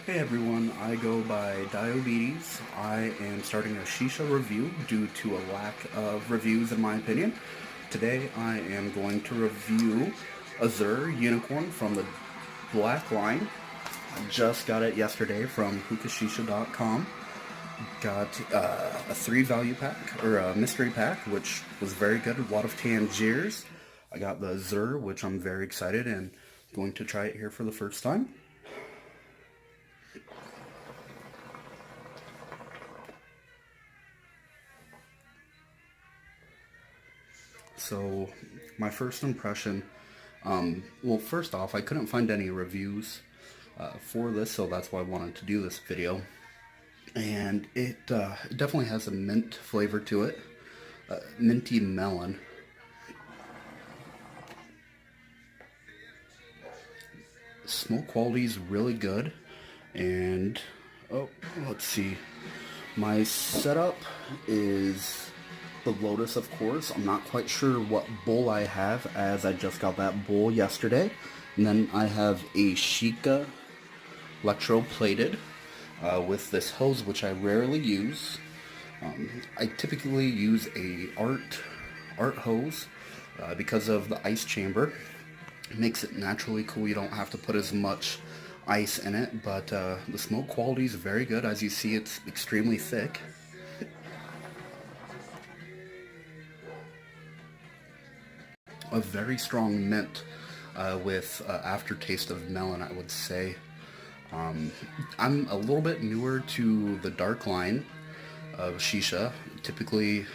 Hey everyone, I go by Diabetes. I am starting a Shisha review due to a lack of reviews in my opinion. Today I am going to review Azure Unicorn from the Black Line. I just got it yesterday from hookahshisha.com. Got a 3 value pack, or a mystery pack, which was very good. A lot of Tangiers. I got the Azure, which I'm very excited and going to try it here for the first time. So, my first impression, well, first off, I couldn't find any reviews for this, so that's why I wanted to do this video. And it definitely has a mint flavor to it, minty melon. Smoke quality is really good, and let's see. My setup is the Lotus, of course. I'm not quite sure what bowl I have, as I just got that bowl yesterday. And then I have a Shisha electroplated with this hose, which I rarely use. I typically use a art hose because of the ice chamber. It makes it naturally cool. You don't have to put as much ice in it, but the smoke quality is very good. As you see, it's extremely thick. A very strong mint with aftertaste of melon, I would say. I'm a little bit newer to the Dark Line of Shisha. Typically,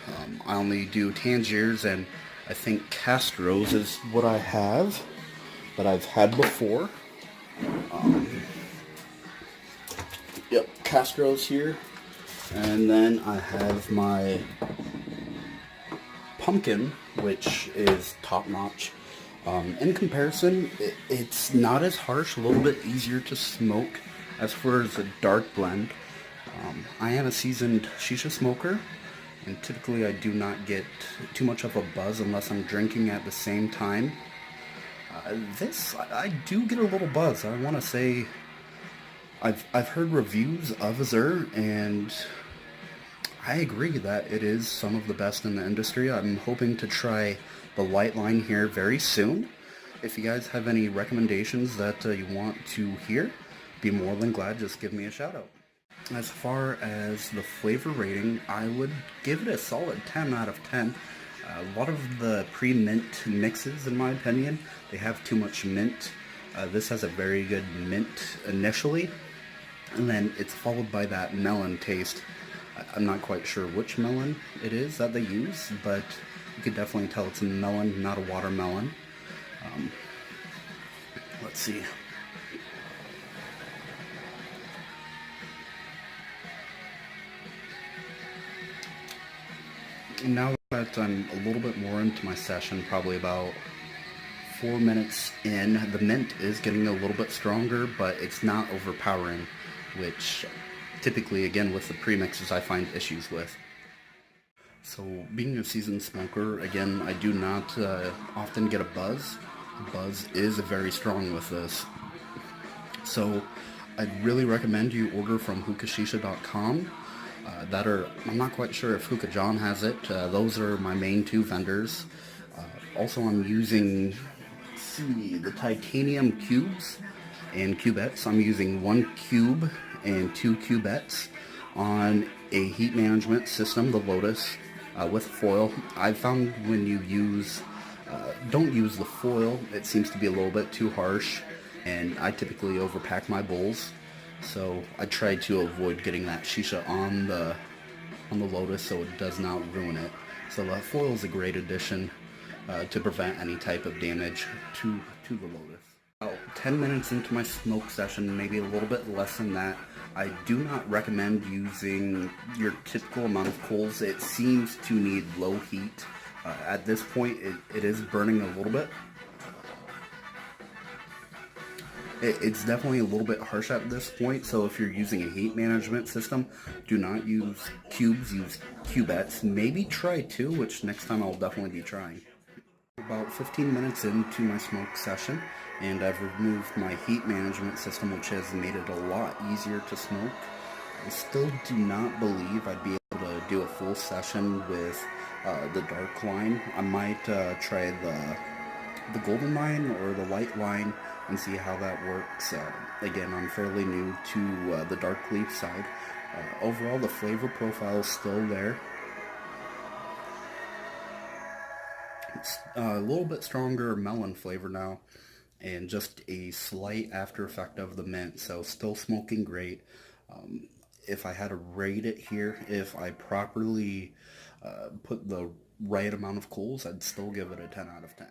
I only do Tangiers, and I think Castros is what I have, that I've had before. Yep, Castros here. And then I have my Pumpkin, which is top-notch. In comparison, it's not as harsh, a little bit easier to smoke as far as a dark blend. I am a seasoned Shisha smoker, and typically I do not get too much of a buzz unless I'm drinking at the same time. This, I do get a little buzz. I want to say I've heard reviews of Azure, and I agree that it is some of the best in the industry. I'm hoping to try the light line here very soon. If you guys have any recommendations that you want to hear, be more than glad, just give me a shout out. As far as the flavor rating, I would give it a solid 10 out of 10. A lot of the pre-mint mixes, in my opinion, they have too much mint. This has a very good mint initially, and then it's followed by that melon taste. I'm not quite sure which melon it is that they use, but you could definitely tell it's a melon, not a watermelon. Let's see. Now that I'm a little bit more into my session, probably about 4 minutes in, the mint is getting a little bit stronger, but it's not overpowering, which typically, again, with the premixes, I find issues with. So, being a seasoned smoker, again, I do not often get a buzz. The buzz is very strong with this. So, I'd really recommend you order from hookahshisha.com. I'm not quite sure if Hookah John has it. Those are my main 2 vendors. Also, I'm using, let's see, the titanium cubes and cubettes. I'm using 1 cube and 2 cubettes on a heat management system, the Lotus, with foil. I found when you don't use the foil, it seems to be a little bit too harsh, and I typically overpack my bowls, so I try to avoid getting that Shisha on the Lotus so it does not ruin it. So the foil is a great addition to prevent any type of damage to the Lotus. About 10 minutes into my smoke session, maybe a little bit less than that, I do not recommend using your typical amount of coals. It seems to need low heat. At this point, it is burning a little bit. It's definitely a little bit harsh at this point, so if you're using a heat management system, do not use cubes, use cubettes. Maybe try 2, which next time I'll definitely be trying. About 15 minutes into my smoke session, and I've removed my heat management system, which has made it a lot easier to smoke. I still do not believe I'd be able to do a full session with the dark line. I might try the golden line or the light line and see how that works. Again, I'm fairly new to the dark leaf side. Overall, the flavor profile is still there. It's a little bit stronger melon flavor now, and just a slight after effect of the mint, so still smoking great. If I had to rate it here, if I properly put the right amount of coals, I'd still give it a 10 out of 10.